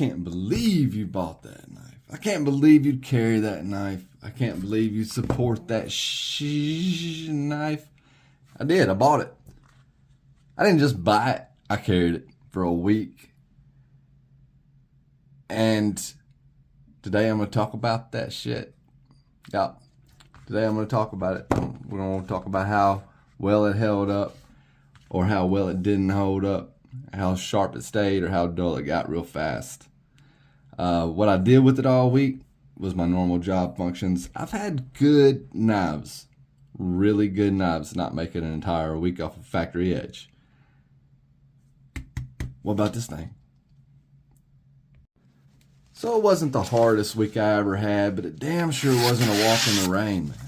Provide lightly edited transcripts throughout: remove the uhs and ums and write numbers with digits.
can't believe you bought that knife. I can't believe you'd carry that knife. I can't believe you support that knife. I did. I bought it. I didn't just buy it. I carried it for a week. And today I'm going to talk about that shit. Yeah. Today I'm going to talk about it. We're going to talk about how well it held up or how well it didn't hold up, how sharp it stayed or how dull it got real fast. What I did with it all week was my normal job functions. I've had good knives, really good knives, not make it an entire week off of factory edge. What about this thing? So it wasn't the hardest week I ever had, but it damn sure wasn't a walk in the rain, man.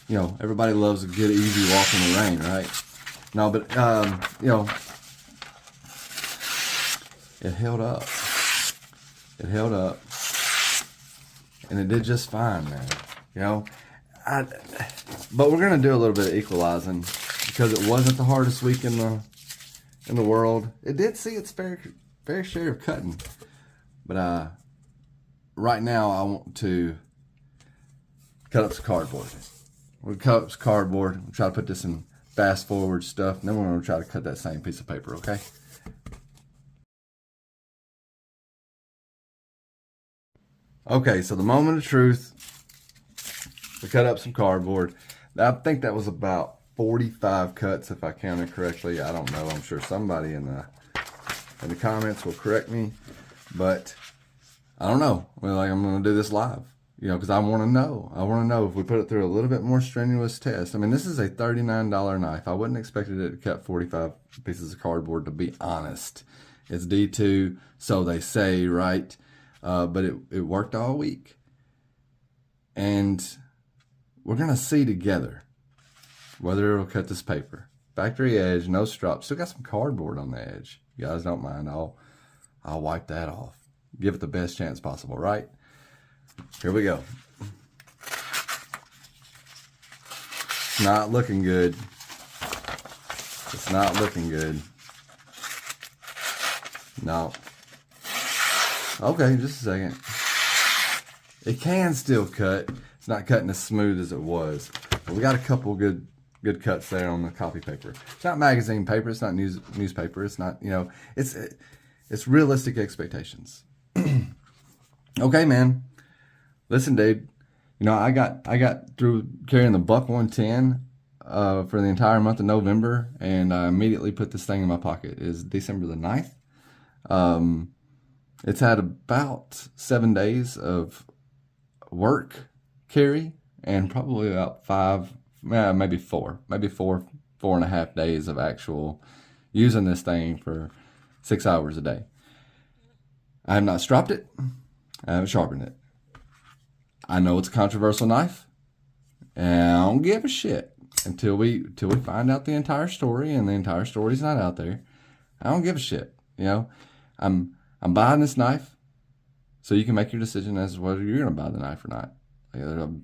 You know, everybody loves a good, easy walk in the rain, right? No, but, you know, it held up. It held up. And it did just fine, man. You know, but we're going to do a little bit of equalizing because it wasn't the hardest week in the world. It did see its fair share of cutting. But right now I want to cut up some cardboard. We're going to cut up some cardboard. We'll try to put this in fast forward stuff. And then we're going to try to cut that same piece of paper, okay? Okay, so the moment of truth. We cut up some cardboard. I think that was about 45 cuts if I counted correctly. I don't know. I'm sure somebody in the comments will correct me. But I don't know. Well, like I'm going to do this live, you know, because I want to know. I want to know if we put it through a little bit more strenuous test. I mean, this is a $39 knife. I wouldn't expected it to cut 45 pieces of cardboard, to be honest. It's D2, so they say, right? But it worked all week. And we're going to see together whether it'll cut this paper. Factory edge, no strop. Still got some cardboard on the edge. You guys don't mind. I'll wipe that off. Give it the best chance possible, right? Here we go. It's not looking good. It's not looking good. No. Okay, just a second. It can still cut. It's not cutting as smooth as it was. But we got a couple good cuts there on the copy paper. It's not magazine paper. It's not newspaper. It's not, you know, it's realistic expectations. Okay, man. Listen, dude. You know, I got through carrying the buck 110 for the entire month of November, and I immediately put this thing in my pocket. It's December the 9th. It's had about 7 days of work carry and probably about 5, maybe 4 and a half days of actual using this thing for 6 hours a day. I have not stropped it. I haven't sharpened it. I know it's a controversial knife, and I don't give a shit until we find out the entire story, and the entire story's not out there. I don't give a shit. You know, I'm buying this knife, so you can make your decision as to whether you're gonna buy the knife or not. I've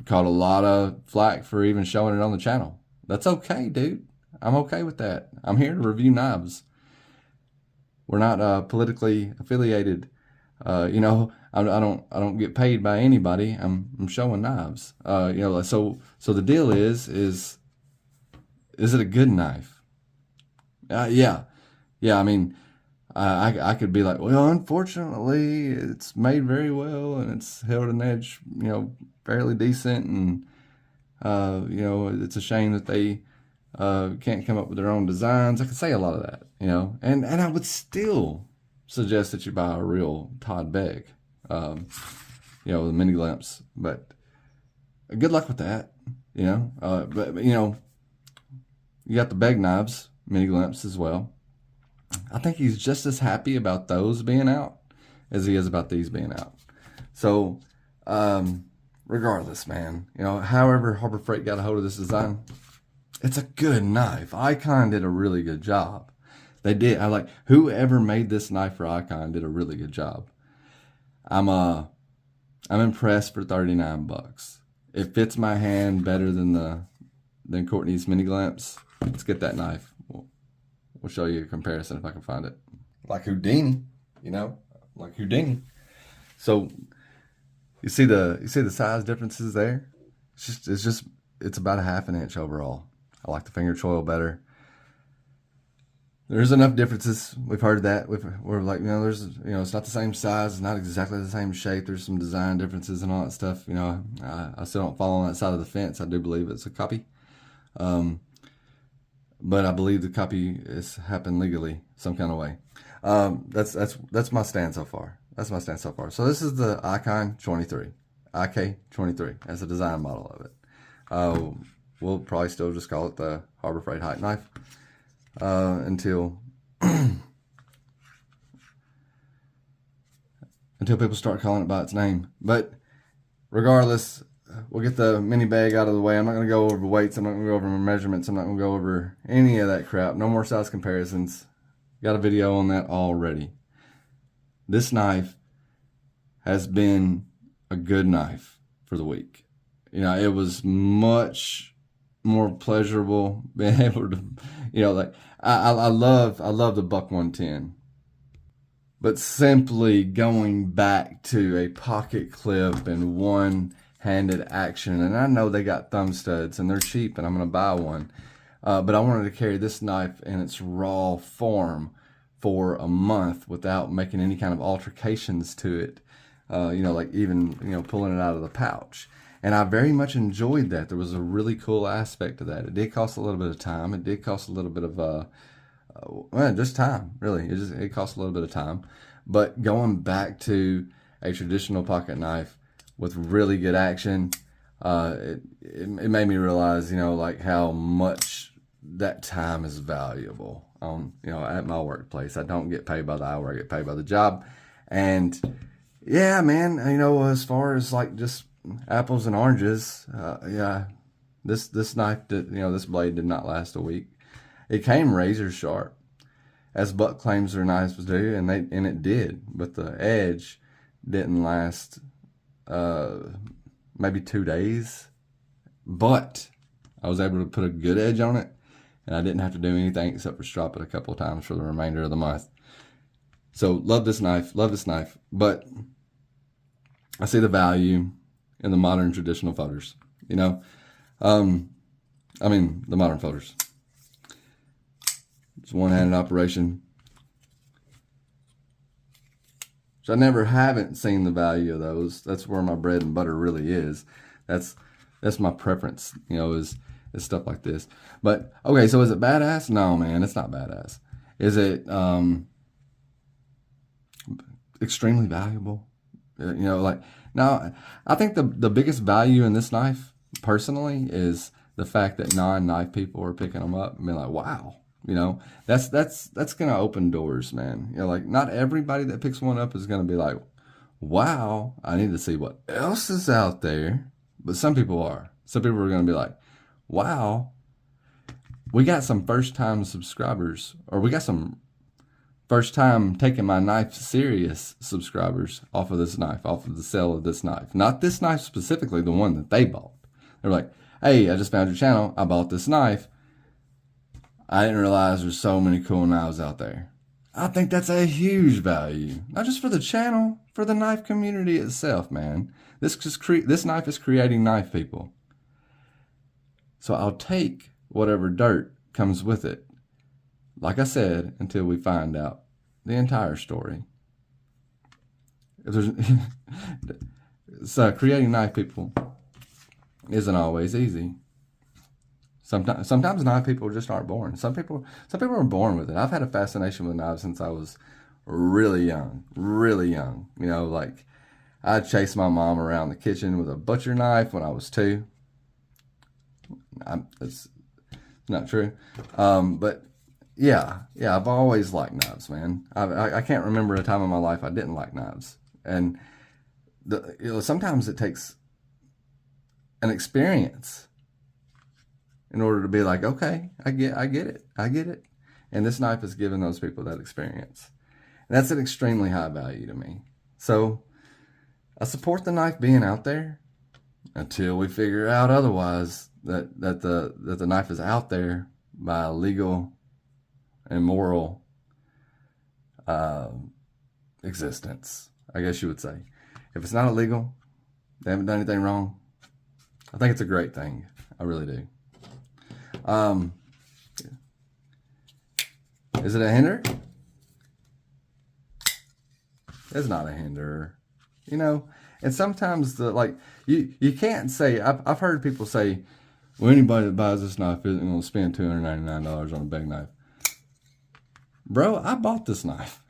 caught a lot of flack for even showing it on the channel. That's okay, dude. I'm okay with that. I'm here to review knives. We're not politically affiliated. You know, I don't get paid by anybody. I'm showing knives. You know, so the deal is it a good knife? Yeah. I mean, I could be like, well, unfortunately, it's made very well and it's held an edge, you know, fairly decent, and you know, it's a shame that they can't come up with their own designs. I could say a lot of that, you know, and I would still suggest that you buy a real Todd Begg, you know, the mini glimpse, but good luck with that, you know, but you know, you got the Begg knives, mini glimpse as well. I think he's just as happy about those being out as he is about these being out. So, regardless, man, you know, however Harbor Freight got a hold of this design, it's a good knife. Icon did a really good job. They did. Whoever made this knife for Icon did a really good job. I'm impressed for $39. It fits my hand better than Courtney's mini glimpse. Let's get that knife. We'll show you a comparison if I can find it. Like Houdini, you know, like Houdini. So you see the size differences there. It's about a half an inch overall. I like the finger choil better. There's enough differences. We've heard that. We're like, it's not the same size. It's not exactly the same shape. There's some design differences and all that stuff. I still don't fall on that side of the fence. I do believe it's a copy. But I believe the copy has happened legally some kind of way. That's my stand so far. That's my stand so far. So this is the lK23. lK23 as a design model of it. We'll probably still just call it the Harbor Freight Hike Knife. Until people start calling it by its name. But regardless, we'll get the mini bag out of the way. I'm not going to go over weights. I'm not going to go over measurements. I'm not going to go over any of that crap. No more size comparisons. Got a video on that already. This knife has been a good knife for the week. It was much more pleasurable being able to, like I love the Buck 110, but simply going back to a pocket clip and one-handed action, and I know they got thumb studs and they're cheap and I'm going to buy one, but I wanted to carry this knife in its raw form for a month without making any kind of alterations to it, like even pulling it out of the pouch. And I very much enjoyed that. There was a really cool aspect to that. It did cost a little bit of time. It did cost a little bit of, just time, really. It cost a little bit of time. But going back to a traditional pocket knife with really good action, it made me realize, like how much that time is valuable. At my workplace, I don't get paid by the hour. I get paid by the job. And yeah, man, as far as like just apples and oranges, this knife this blade did not last a week. It came razor sharp, as Buck claims their knives do, and it did, but the edge didn't last maybe 2 days. But I was able to put a good edge on it, and I didn't have to do anything except for strop it a couple of times for the remainder of the month. So love this knife, but I see the value in the modern traditional folders, the modern folders. It's a one-handed operation. So I haven't seen the value of those. That's where my bread and butter really is. That's my preference, is stuff like this. But okay, so is it badass? No, man, it's not badass. Is it extremely valuable? Now, I think the biggest value in this knife, personally, is the fact that non-knife people are picking them up and being like, wow, that's going to open doors, man. Like not everybody that picks one up is going to be like, wow, I need to see what else is out there. But some people are. Some people are going to be like, wow, we got some first-time subscribers, or we got some first time taking my knife serious subscribers off of this knife, off of the sale of this knife. Not this knife specifically, the one that they bought. They're like, hey, I just found your channel. I bought this knife. I didn't realize there's so many cool knives out there. I think that's a huge value. Not just for the channel, for the knife community itself, man. This knife is creating knife people. So I'll take whatever dirt comes with it. Like I said, until we find out the entire story. So creating knife people isn't always easy. Sometimes knife people just aren't born. Some people are born with it. I've had a fascination with knives since I was really young. Like I chased my mom around the kitchen with a butcher knife when I was 2. It's not true, but. Yeah, I've always liked knives, man. I can't remember a time in my life I didn't like knives. And sometimes it takes an experience in order to be like, okay, I get it. And this knife has given those people that experience. And that's an extremely high value to me. So I support the knife being out there until we figure out otherwise, that the knife is out there by legal and moral existence, I guess you would say. If it's not illegal, they haven't done anything wrong, I think it's a great thing. I really do. Is it a hinder? It's not a hinder. You know, and sometimes you can't say, I've heard people say, well, anybody that buys this knife isn't going to spend $299 on a big knife. Bro, I bought this knife.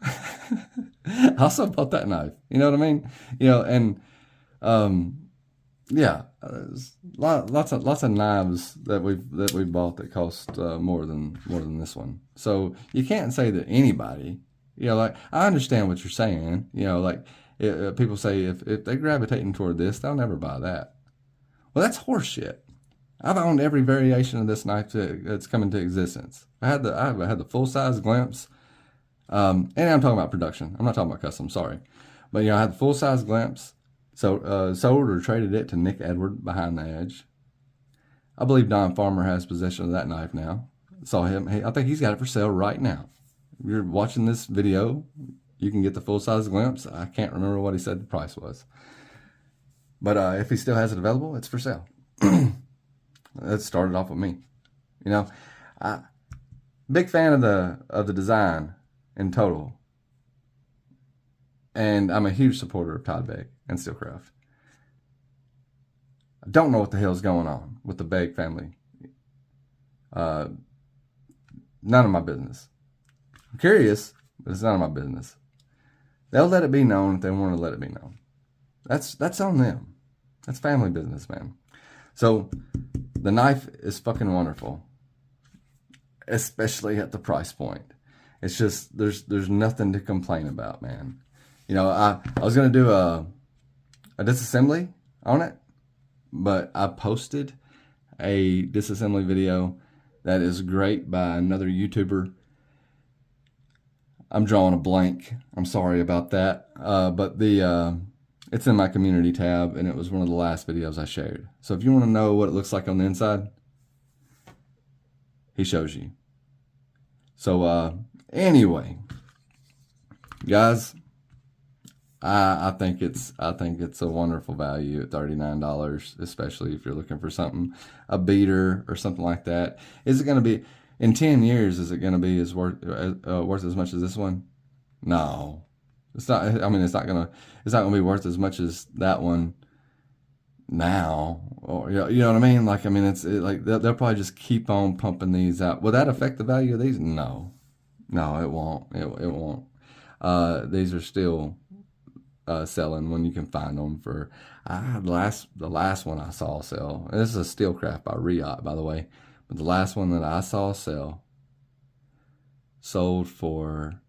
I also bought that knife. You know what I mean? You know, and yeah, lots of knives that we bought that cost more than this one. So you can't say that anybody. You know, like, I understand what you're saying. You know, like, people say if they're gravitating toward this, they'll never buy that. Well, that's horseshit. I've owned every variation of this knife that's come into existence. I've had the full-size glimpse, and I'm talking about production. I'm not talking about custom, sorry. But, you know, I had the full-size glimpse, so sold or traded it to Nick Edward behind the edge. I believe Don Farmer has possession of that knife now. Saw him. I think he's got it for sale right now. If you're watching this video, you can get the full-size glimpse. I can't remember what he said the price was. But if he still has it available, it's for sale. That started off with me. You know, big fan of the design in total. And I'm a huge supporter of Todd Begg and Steelcraft. I don't know what the hell's going on with the Begg family. None of my business. I'm curious, but it's none of my business. They'll let it be known if they want to let it be known. That's on them. That's family business, man. So the knife is fucking wonderful, especially at the price point. It's just there's nothing to complain about, man. You know, I was gonna do a disassembly on it, but I posted a disassembly video that is great by another YouTuber. I'm drawing a blank. I'm sorry about that. But it's in my community tab, and it was one of the last videos I shared. So if you want to know what it looks like on the inside, he shows you. So anyway, guys, I think it's a wonderful value at $39, especially if you're looking for something, a beater or something like that. Is it going to be in 10 years? Is it going to be worth as much as this one? No, it's not. I mean, it's not gonna be worth as much as that one now. Or you know what I mean? Like, I mean, like they'll probably just keep on pumping these out. Will that affect the value of these? No, it won't. It won't. These are still selling when you can find them for. The last one I saw sell. And this is a Steelcraft by Riot, by the way. But the last one that I saw sell sold for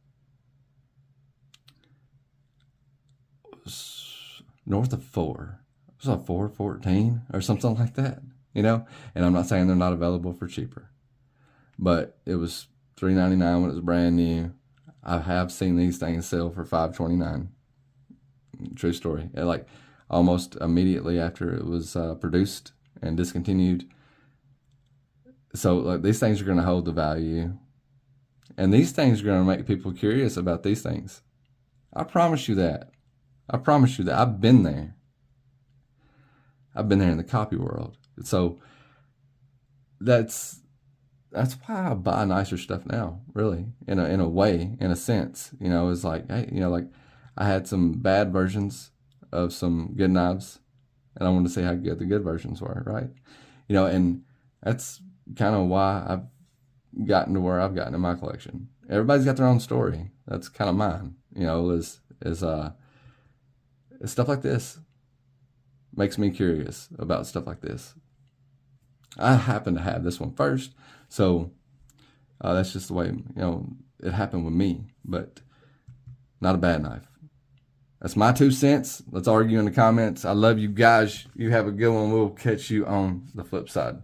north of $4. It was like $4.14 or something like that, you know. And I'm not saying they're not available for cheaper, but it was $3.99 when it was brand new. I have seen these things sell for $5.29. True story. Like almost immediately after it was produced and discontinued. So like, these things are going to hold the value, and these things are going to make people curious about these things. I promise you that. I've been there. I've been there in the copy world. So that's why I buy nicer stuff now, really, in a way, in a sense. You know, it's like, hey, you know, like I had some bad versions of some good knives, and I wanted to see how good the good versions were, right? You know, and that's kind of why I've gotten to where I've gotten in my collection. Everybody's got their own story. That's kind of mine. You know, is stuff like this makes me curious about stuff like this. I happen to have this one first, so that's just the way, you know, it happened with me, but not a bad knife. That's my 2 cents. Let's argue in the comments. I love you guys. You have a good one. We'll catch you on the flip side.